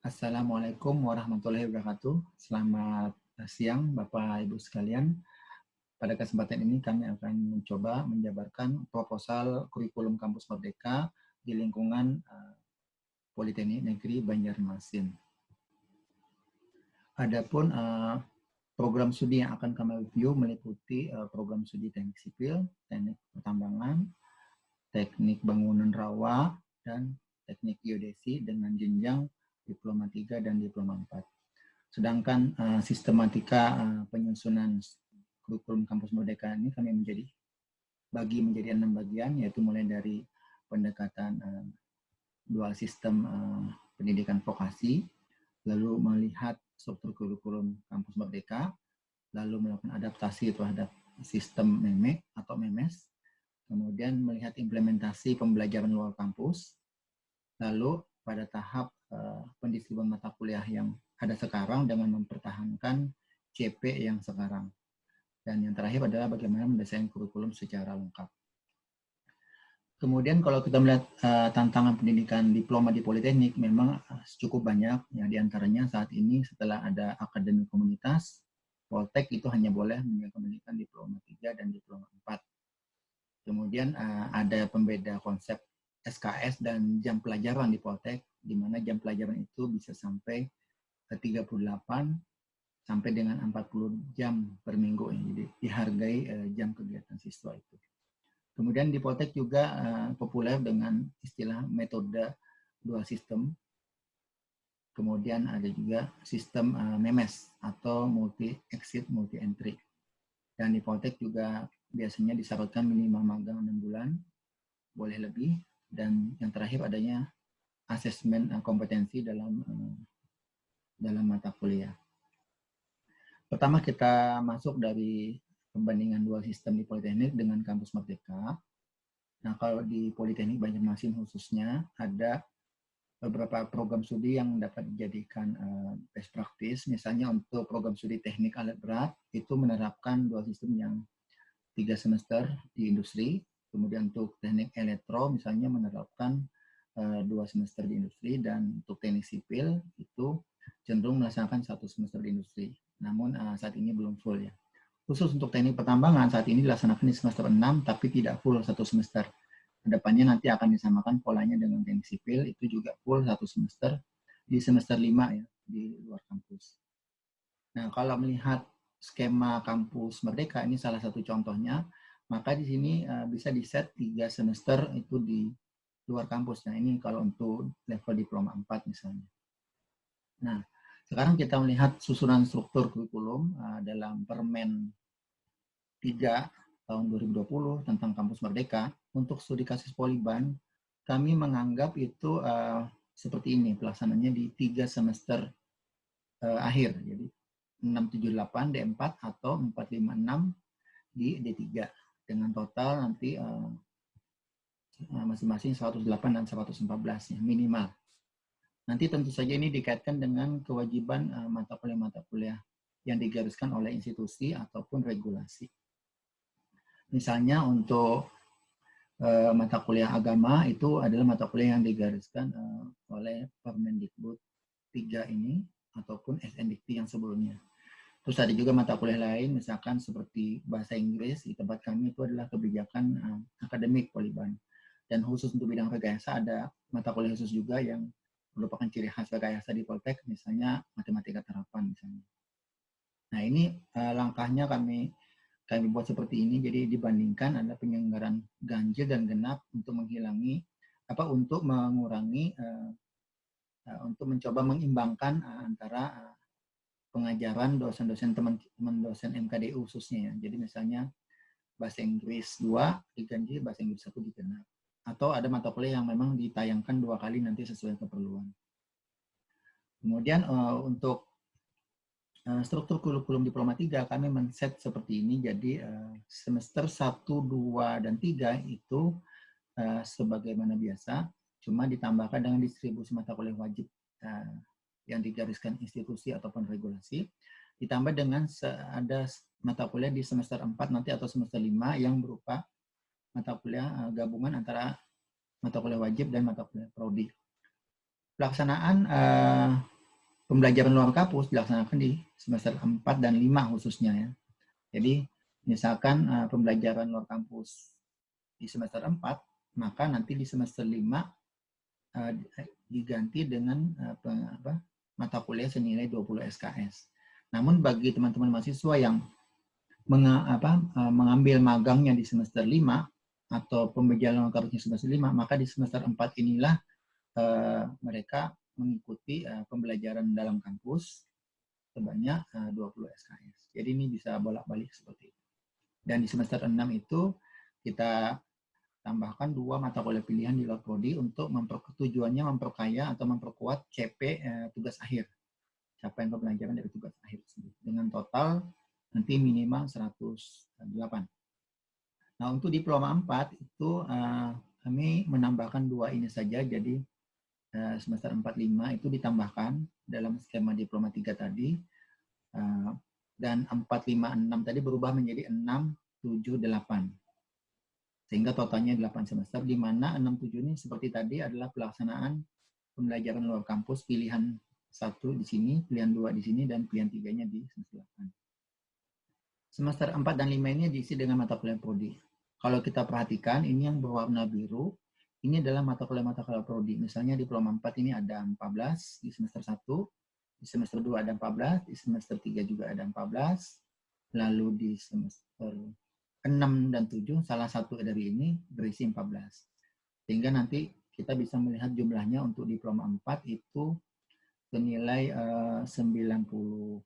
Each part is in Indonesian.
Assalamualaikum warahmatullahi wabarakatuh. Selamat siang Bapak Ibu sekalian. Pada kesempatan ini kami akan mencoba menjabarkan proposal kurikulum Kampus Merdeka di lingkungan Politeknik Negeri Banjarmasin. Adapun program studi yang akan kami review meliputi program studi teknik sipil, teknik pertambangan, teknik bangunan rawa, dan teknik geodesi dengan jenjang Diploma 3 dan Diploma 4. Sedangkan sistematika penyusunan kurikulum Kampus Merdeka ini kami bagi menjadi 6 bagian, yaitu mulai dari pendekatan dual sistem pendidikan vokasi, lalu melihat struktur kurikulum Kampus Merdeka, lalu melakukan adaptasi terhadap sistem MEME atau MEMES, kemudian melihat implementasi pembelajaran luar kampus, lalu pada tahap pendistribusian mata kuliah yang ada sekarang dengan mempertahankan CP yang sekarang. Dan yang terakhir adalah bagaimana mendesain kurikulum secara lengkap. Kemudian kalau kita melihat tantangan pendidikan diploma di Politeknik memang cukup banyak. Ya, di antaranya saat ini setelah ada akademi komunitas, Poltek itu hanya boleh menjalankan Diploma 3 dan Diploma 4. Kemudian ada pembeda konsep SKS dan jam pelajaran di Poltek, di mana jam pelajaran itu bisa sampai ke 38 sampai dengan 40 jam per minggu. Jadi dihargai jam kegiatan siswa itu. Kemudian di Poltek juga populer dengan istilah metode dual system. Kemudian ada juga sistem MEMES atau multi exit multi entry. Dan di Poltek juga biasanya disyaratkan minimal magang 6 bulan, boleh lebih. Dan yang terakhir adanya asesmen kompetensi dalam mata kuliah. Pertama kita masuk dari pembandingan dual sistem di Politeknik dengan Kampus Merdeka. Nah, kalau di Politeknik Banjarmasin khususnya ada beberapa program studi yang dapat dijadikan best practice. Misalnya untuk program studi teknik alat berat itu menerapkan dual sistem yang 3 semester di industri. Kemudian untuk teknik elektro misalnya menerapkan 2 semester di industri, dan untuk teknik sipil itu cenderung melaksanakan 1 semester di industri. Namun saat ini belum full ya. Khusus untuk teknik pertambangan saat ini dilaksanakan di semester 6 tapi tidak full 1 semester. Kedepannya nanti akan disamakan polanya dengan teknik sipil, itu juga full 1 semester di semester 5 ya, di luar kampus. Nah, kalau melihat skema Kampus Merdeka, ini salah satu contohnya, maka di sini bisa di-set 3 semester itu di luar kampus. Nah, ini kalau untuk level Diploma 4 misalnya. Nah, sekarang kita melihat susunan struktur kurikulum dalam Permen 3 tahun 2020 tentang Kampus Merdeka. Untuk studi kasus Poliban, kami menganggap itu seperti ini pelaksanaannya di 3 semester akhir. Jadi 678 D4 atau 456 di D3 dengan total nanti masing-masing 108 dan 114 ya, minimal. Nanti tentu saja ini dikaitkan dengan kewajiban mata kuliah yang digariskan oleh institusi ataupun regulasi. Misalnya untuk mata kuliah agama itu adalah mata kuliah yang digariskan oleh Permendikbud 3 ini ataupun SNDikti yang sebelumnya. Terus ada juga mata kuliah lain, misalkan seperti bahasa Inggris, di tempat kami itu adalah kebijakan akademik Poliban. Dan khusus untuk bidang rekayasa ada mata kuliah khusus juga yang merupakan ciri khas rekayasa di Poltek, misalnya matematika terapan misalnya. Nah, ini langkahnya kami buat seperti ini. Jadi dibandingkan ada penyelenggaraan ganjil dan genap untuk untuk mengurangi untuk mencoba mengimbangkan antara pengajaran dosen-dosen teman-teman dosen MKDU khususnya ya. Jadi misalnya bahasa Inggris 2 diganjil, bahasa Inggris 1 digenap. Atau ada mata kuliah yang memang ditayangkan 2 kali nanti sesuai keperluan. Kemudian untuk struktur kurikulum Diploma 3 kami men-set seperti ini. Jadi semester 1, 2, dan 3 itu sebagaimana biasa, cuma ditambahkan dengan distribusi mata kuliah wajib yang digariskan institusi ataupun regulasi, ditambah dengan ada mata kuliah di semester 4 nanti atau semester 5 yang berupa mata kuliah gabungan antara mata kuliah wajib dan mata kuliah prodi. Pelaksanaan pembelajaran luar kampus dilaksanakan di semester 4 dan 5 khususnya ya. Jadi misalkan pembelajaran luar kampus di semester 4, maka nanti di semester 5 diganti dengan mata kuliah senilai 20 SKS. Namun bagi teman-teman mahasiswa yang mengambil magangnya di semester 5 atau pembelajaran luar kampusnya semester 5, maka di semester 4 inilah mereka mengikuti pembelajaran dalam kampus sebanyak 20 SKS. Jadi ini bisa bolak-balik seperti itu. Dan di semester 6 itu kita tambahkan 2 mata kuliah pilihan di luar prodi untuk tujuannya memperkaya atau memperkuat CP tugas akhir. Capaian pembelajaran dari tugas akhir tersebut. Dengan total nanti minimal 108. Nah, untuk diploma 4 itu kami menambahkan 2 ini saja. Jadi semester 4-5 itu ditambahkan dalam skema diploma 3 tadi. Dan 4-5-6 tadi berubah menjadi 6-7-8. Sehingga totalnya 8 semester, di mana 6-7 ini seperti tadi adalah pelaksanaan pembelajaran luar kampus pilihan 1 di sini, pilihan 2 di sini, dan pilihan 3-nya di semester 8. Semester 4 dan 5 ini diisi dengan mata kuliah prodi. Kalau kita perhatikan, ini yang berwarna biru, ini adalah mata kuliah prodi. Misalnya diploma 4 ini ada 14 di semester 1, di semester 2 ada 14, di semester 3 juga ada 14, lalu di semester 6 dan 7, salah satu dari ini berisi 14. Sehingga nanti kita bisa melihat jumlahnya untuk diploma 4 itu senilai 92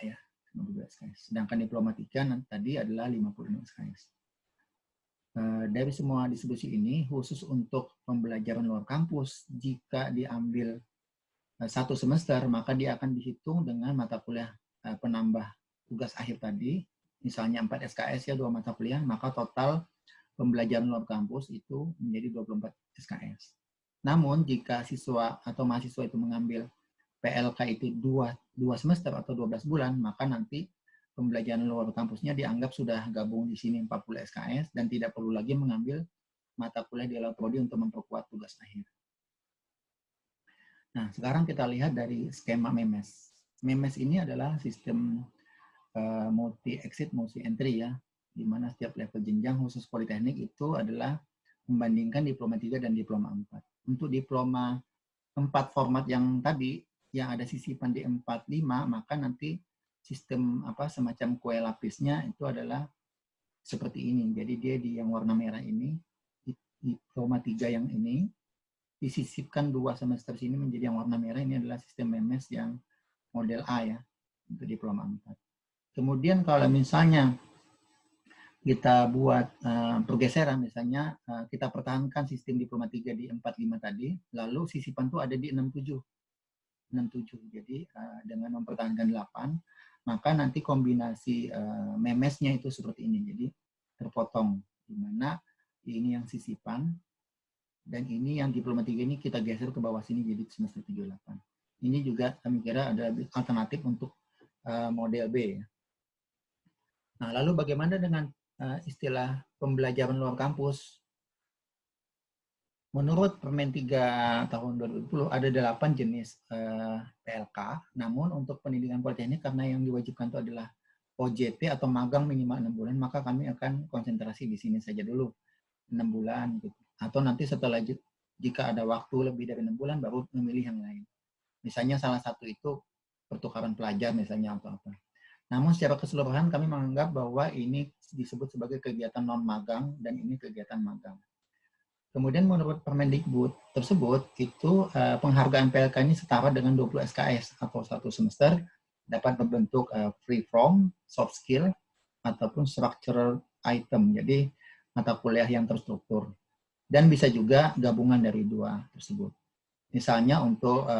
ya, 92 SKS. Sedangkan diploma 3 tadi adalah 56 SKS. Dari semua distribusi ini, khusus untuk pembelajaran luar kampus, jika diambil 1 semester, maka dia akan dihitung dengan mata kuliah penambah tugas akhir tadi, misalnya 4 SKS ya, 2 mata kuliah, maka total pembelajaran luar kampus itu menjadi 24 SKS. Namun jika siswa atau mahasiswa itu mengambil PLK itu 2 semester atau 12 bulan, maka nanti pembelajaran luar kampusnya dianggap sudah gabung di sini 40 SKS dan tidak perlu lagi mengambil mata kuliah di luar prodi untuk memperkuat tugas akhir. Nah, sekarang kita lihat dari skema MEMES. MEMES ini adalah sistem multi-exit, multi-entry ya, di mana setiap level jenjang khusus politeknik itu adalah membandingkan diploma 3 dan diploma 4. Untuk diploma 4 format yang tadi, yang ada sisipan di 4-5, maka nanti sistem semacam kue lapisnya itu adalah seperti ini. Jadi dia di yang warna merah ini, diploma 3 yang ini, disisipkan 2 semester sini menjadi yang warna merah, ini adalah sistem MEMES yang model A ya, untuk diploma 4. Kemudian kalau misalnya kita buat pergeseran, misalnya kita pertahankan sistem diploma 3 di 4-5 tadi, lalu sisipan itu ada di 6-7. Jadi dengan mempertahankan 8, maka nanti kombinasi MEMES-nya itu seperti ini. Jadi terpotong, di mana ini yang sisipan, dan ini yang diploma 3 ini kita geser ke bawah sini jadi semester 7-8. Ini juga kami kira ada alternatif untuk model B ya. Nah, lalu bagaimana dengan istilah pembelajaran luar kampus? Menurut Permen 3 tahun 2020 ada 8 jenis PLK, namun untuk pendidikan politeknik karena yang diwajibkan itu adalah OJT atau magang minimal 6 bulan, maka kami akan konsentrasi di sini saja dulu 6 bulan gitu. Atau nanti setelah jika ada waktu lebih dari 6 bulan baru memilih yang lain. Misalnya salah satu itu pertukaran pelajar misalnya atau apa. Namun secara keseluruhan kami menganggap bahwa ini disebut sebagai kegiatan non-magang dan ini kegiatan magang. Kemudian menurut Permendikbud tersebut, itu penghargaan PLK ini setara dengan 20 SKS atau 1 semester dapat berbentuk free from, soft skill, ataupun structural item. Jadi mata kuliah yang terstruktur. Dan bisa juga gabungan dari 2 tersebut. Misalnya untuk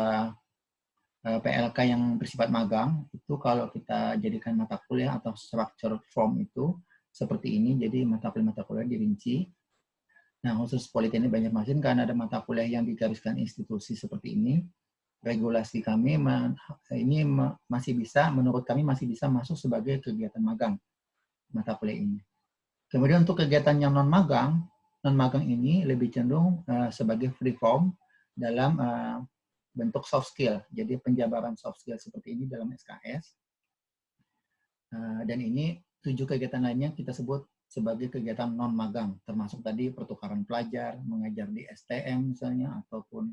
PLK yang bersifat magang, itu kalau kita jadikan mata kuliah atau structure form itu seperti ini, jadi mata kuliah dirinci. Nah, khusus Politeknik Banjarmasin karena ada mata kuliah yang digariskan institusi seperti ini, regulasi kami ini masih bisa, menurut kami masih bisa masuk sebagai kegiatan magang mata kuliah ini. Kemudian untuk kegiatan yang non-magang ini lebih cenderung sebagai free form dalam bentuk soft skill. Jadi penjabaran soft skill seperti ini dalam SKS. Dan ini 7 kegiatan lainnya kita sebut sebagai kegiatan non-magang, termasuk tadi pertukaran pelajar, mengajar di STM misalnya, ataupun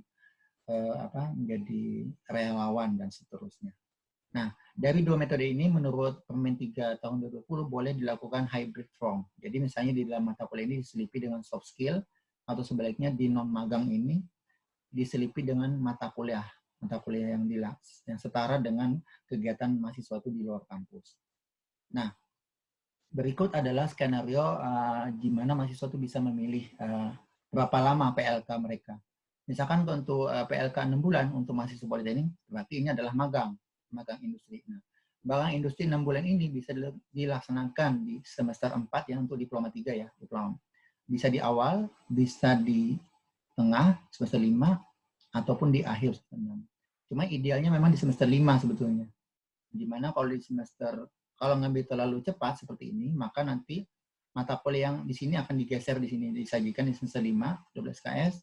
menjadi relawan dan seterusnya. Nah, dari 2 metode ini menurut Permen 3 tahun 2020 boleh dilakukan hybrid form. Jadi misalnya di dalam mata kuliah ini diselipi dengan soft skill, atau sebaliknya di non-magang ini diselipi dengan mata kuliah yang setara dengan kegiatan mahasiswa itu di luar kampus. Nah, berikut adalah skenario di mana mahasiswa itu bisa memilih berapa lama PLK mereka. Misalkan untuk PLK 6 bulan untuk mahasiswa politeknik, berarti ini adalah magang industri. Nah, magang industri 6 bulan ini bisa dilaksanakan di semester 4 ya, untuk diploma 3 ya. Bisa di awal, bisa di tengah, semester 5, ataupun di akhir semester 6. Cuma idealnya memang di semester 5 sebetulnya. Dimana kalau di semester, kalau ngambil terlalu cepat seperti ini, maka nanti mata kuliah yang di sini akan digeser di sini, disajikan di semester 5, 12 KS,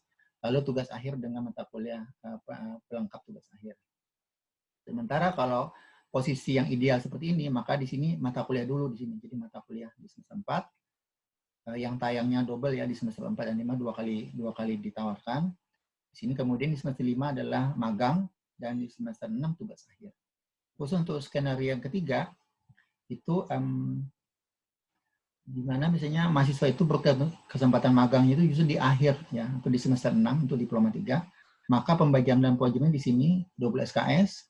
lalu tugas akhir dengan mata kuliah pelengkap tugas akhir. Sementara kalau posisi yang ideal seperti ini, maka di sini mata kuliah dulu di sini. Jadi mata kuliah di semester 4, yang tayangnya double ya di semester 4 dan 5 dua kali ditawarkan. Di sini kemudian di semester 5 adalah magang, dan di semester 6 tugas akhir. Khusus untuk skenario yang ketiga, itu di mana misalnya mahasiswa itu berkesempatan magangnya itu justru di akhir ya, untuk di semester 6 untuk diploma 3, maka pembagian dan kewajiban di sini 12 SKS,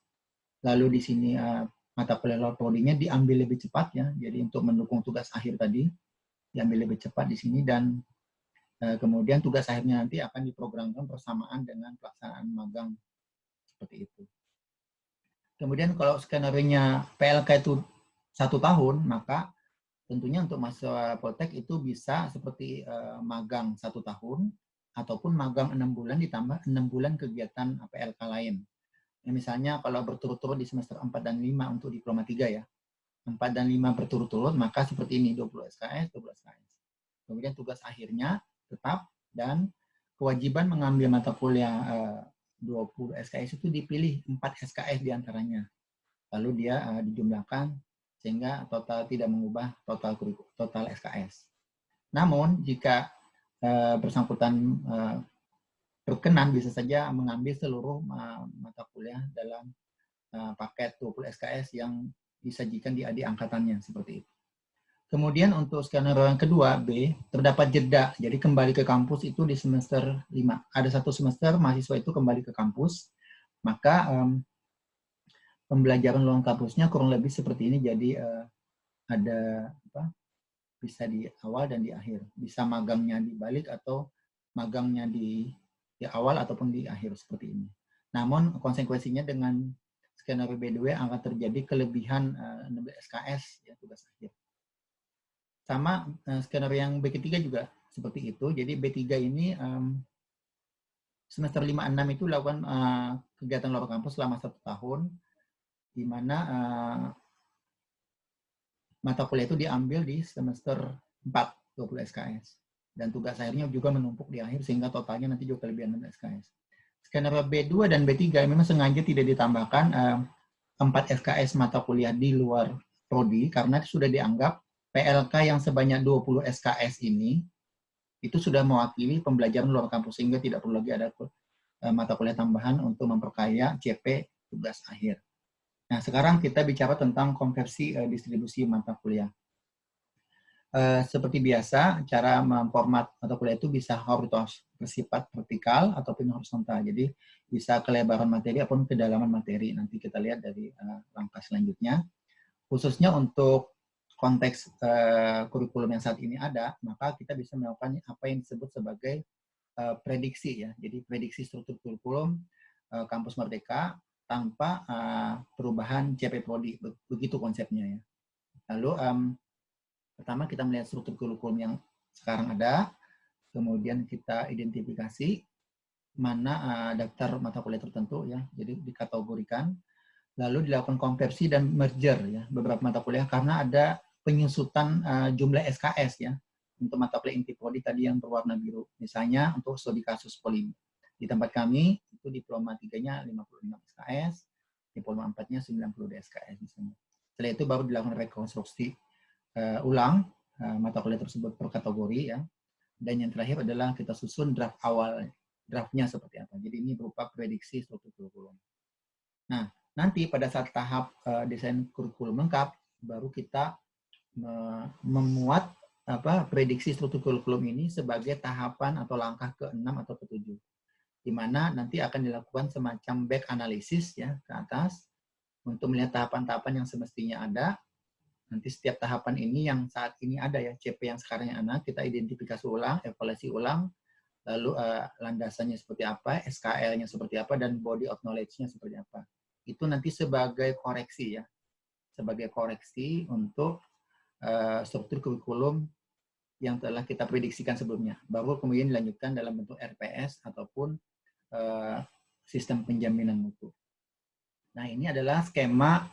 lalu di sini mata kuliah luar prodinya diambil lebih cepat ya, jadi untuk mendukung tugas akhir tadi diambil lebih cepat di sini, dan kemudian tugas akhirnya nanti akan diprogramkan bersamaan dengan pelaksanaan magang seperti itu. Kemudian kalau skenario-nya PLK itu 1 tahun, maka tentunya untuk mahasiswa Poltek itu bisa seperti magang 1 tahun, ataupun magang 6 bulan ditambah 6 bulan kegiatan PLK lain. Ya, misalnya kalau berturut-turut di semester 4 dan 5 untuk diploma 3 ya, 4 dan 5 berturut-turut, maka seperti ini, 20 SKS, 12 SKS. Kemudian tugas akhirnya tetap, dan kewajiban mengambil mata kuliah 20 SKS itu dipilih 4 SKS diantaranya. Lalu dia dijumlahkan sehingga total tidak mengubah total SKS. Namun jika bersangkutan berkenan, bisa saja mengambil seluruh mata kuliah dalam paket 20 SKS yang disajikan di adik angkatannya seperti itu. Kemudian untuk skenario yang kedua, B, terdapat jeda. Jadi kembali ke kampus itu di semester 5. Ada 1 semester mahasiswa itu kembali ke kampus, maka pembelajaran luar kampusnya kurang lebih seperti ini. Jadi ada bisa di awal dan di akhir. Bisa magangnya di balik atau magangnya di awal ataupun di akhir seperti ini. Namun konsekuensinya dengan skenario B2 akan terjadi kelebihan 16 SKS ya, tugas akhir. Sama skenario yang B3 juga seperti itu. Jadi B3 ini semester 5-6 itu lakukan kegiatan luar kampus selama 1 tahun, di mana mata kuliah itu diambil di semester 4, 20 SKS. Dan tugas akhirnya juga menumpuk di akhir, sehingga totalnya nanti juga kelebihan 16 SKS. Skenario B2 dan B3 memang sengaja tidak ditambahkan 4 SKS mata kuliah di luar prodi, karena sudah dianggap PLK yang sebanyak 20 SKS ini itu sudah mewakili pembelajaran luar kampus, sehingga tidak perlu lagi ada mata kuliah tambahan untuk memperkaya CP tugas akhir. Nah, sekarang kita bicara tentang konversi distribusi mata kuliah. Seperti biasa, cara memformat mata kuliah itu bisa bersifat vertikal ataupun horizontal. Jadi bisa kelebaran materi ataupun kedalaman materi. Nanti kita lihat dari langkah selanjutnya. Khususnya untuk konteks kurikulum yang saat ini ada, maka kita bisa melakukan apa yang disebut sebagai prediksi ya. Jadi prediksi struktur kurikulum kampus Merdeka tanpa perubahan CP Prodi, begitu konsepnya ya. Lalu pertama kita melihat struktur kurikulum yang sekarang ada, kemudian kita identifikasi mana daftar mata kuliah tertentu ya, jadi dikategorikan, lalu dilakukan konversi dan merger ya beberapa mata kuliah karena ada penyusutan jumlah SKS ya untuk mata kuliah inti prodi tadi yang berwarna biru. Misalnya untuk studi kasus poli di tempat kami itu itu diploma 3-nya 56 SKS, diploma 4-nya 90 SKS misalnya. Setelah itu baru dilakukan rekonstruksi ulang mata kuliah tersebut per kategori ya. Dan yang terakhir adalah kita susun draft awal, draftnya seperti apa. Jadi ini berupa prediksi struktur kurikulum. Nah, nanti pada saat tahap desain kurikulum lengkap, baru kita memuat prediksi struktur kurikulum ini sebagai tahapan atau langkah ke-6 atau ke-7. Di mana nanti akan dilakukan semacam back analysis ya ke atas untuk melihat tahapan-tahapan yang semestinya ada. Nanti setiap tahapan ini yang saat ini ada ya, CP yang sekarang yang ada, kita identifikasi ulang, evaluasi ulang, lalu landasannya seperti apa, SKL-nya seperti apa, dan body of knowledge-nya seperti apa. Itu nanti sebagai koreksi ya, sebagai koreksi untuk struktur kurikulum yang telah kita prediksikan sebelumnya. Baru kemudian dilanjutkan dalam bentuk RPS ataupun sistem penjaminan mutu. Nah, ini adalah skema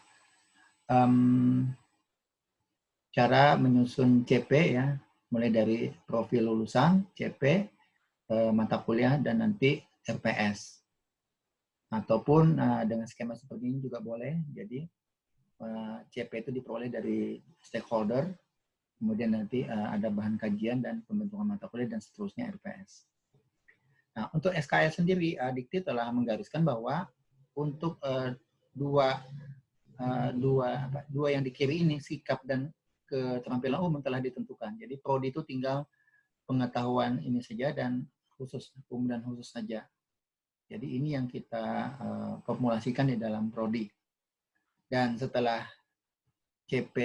cara menyusun CP ya, mulai dari profil lulusan, CP, mata kuliah, dan nanti RPS. Ataupun dengan skema seperti ini juga boleh. Jadi CP itu diperoleh dari stakeholder, kemudian nanti ada bahan kajian dan pembentukan mata kuliah dan seterusnya RPS. Nah, untuk SKL sendiri, Dikti telah menggariskan bahwa untuk dua yang di kiri ini, sikap dan keterampilan umum telah ditentukan. Jadi prodi itu tinggal pengetahuan ini saja dan khusus umum dan khusus saja. Jadi ini yang kita formulasikan di dalam prodi. Dan setelah CP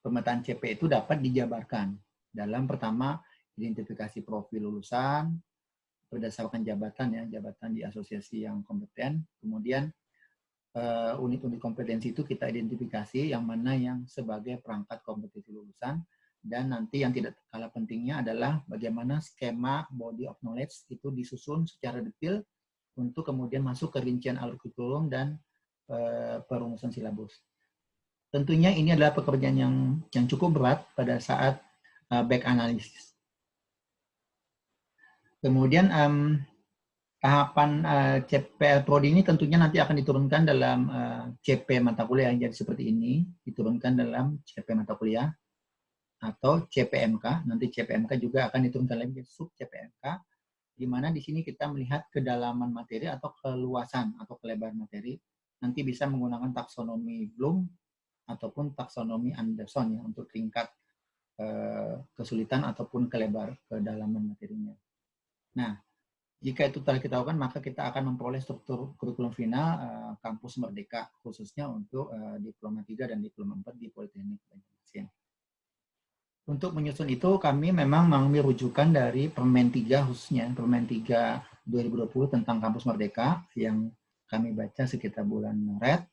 pemetaan CP itu dapat dijabarkan dalam pertama identifikasi profil lulusan berdasarkan jabatan ya, jabatan di asosiasi yang kompeten. Kemudian unit-unit kompetensi itu kita identifikasi yang mana yang sebagai perangkat kompetensi lulusan, dan nanti yang tidak kalah pentingnya adalah bagaimana skema body of knowledge itu disusun secara detail untuk kemudian masuk ke rincian alur kurikulum dan perumusan silabus. Tentunya ini adalah pekerjaan yang cukup berat pada saat back analysis. Kemudian tahapan CPL Prodi ini tentunya nanti akan diturunkan dalam CP mata kuliah. Jadi seperti ini, diturunkan dalam CP mata kuliah atau CPMK. Nanti CPMK juga akan diturunkan lagi sub CPMK, di mana di sini kita melihat kedalaman materi atau keluasan atau kelebaran materi. Nanti bisa menggunakan taksonomi Bloom ataupun taksonomi Anderson ya untuk tingkat kesulitan ataupun kedalaman materinya. Nah, jika itu telah kita lakukan, maka kita akan memperoleh struktur kurikulum final kampus Merdeka, khususnya untuk diploma 3 dan diploma 4 di Politeknik Banjarmasin. Untuk menyusun itu, kami memang mengambil rujukan dari Permen 3 khususnya, Permen 3 2020 tentang kampus Merdeka, yang kami baca sekitar bulan Maret.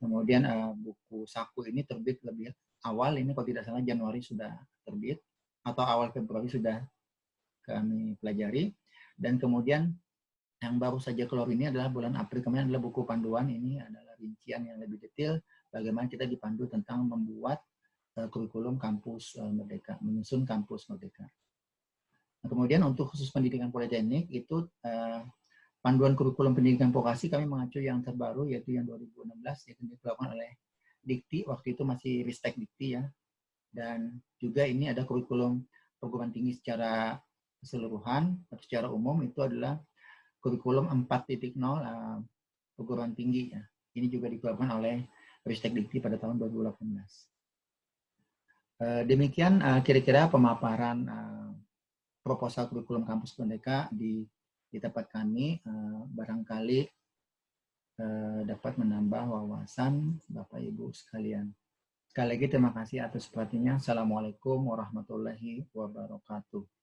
Kemudian buku saku ini terbit lebih awal, ini kalau tidak salah Januari sudah terbit, atau awal Februari sudah kami pelajari. Dan kemudian yang baru saja keluar ini adalah bulan April kemarin adalah buku panduan. Ini adalah rincian yang lebih detail bagaimana kita dipandu tentang membuat kurikulum kampus Merdeka, menyusun kampus Merdeka. Nah, kemudian untuk khusus pendidikan politeknik itu panduan kurikulum pendidikan vokasi kami mengacu yang terbaru yaitu yang 2016 yang dilakukan oleh Dikti, waktu itu masih Ristek Dikti ya. Dan juga ini ada kurikulum perguruan tinggi secara keseluruhan atau secara umum, itu adalah kurikulum 4.0 perguruan tinggi ya. Ini juga dikeluarkan oleh Ristek Dikti pada tahun 2018. Demikian kira-kira pemaparan proposal kurikulum kampus Merdeka di tempat kami. Barangkali dapat menambah wawasan Bapak Ibu sekalian. Sekali lagi terima kasih atas perhatiannya. Assalamualaikum warahmatullahi wabarakatuh.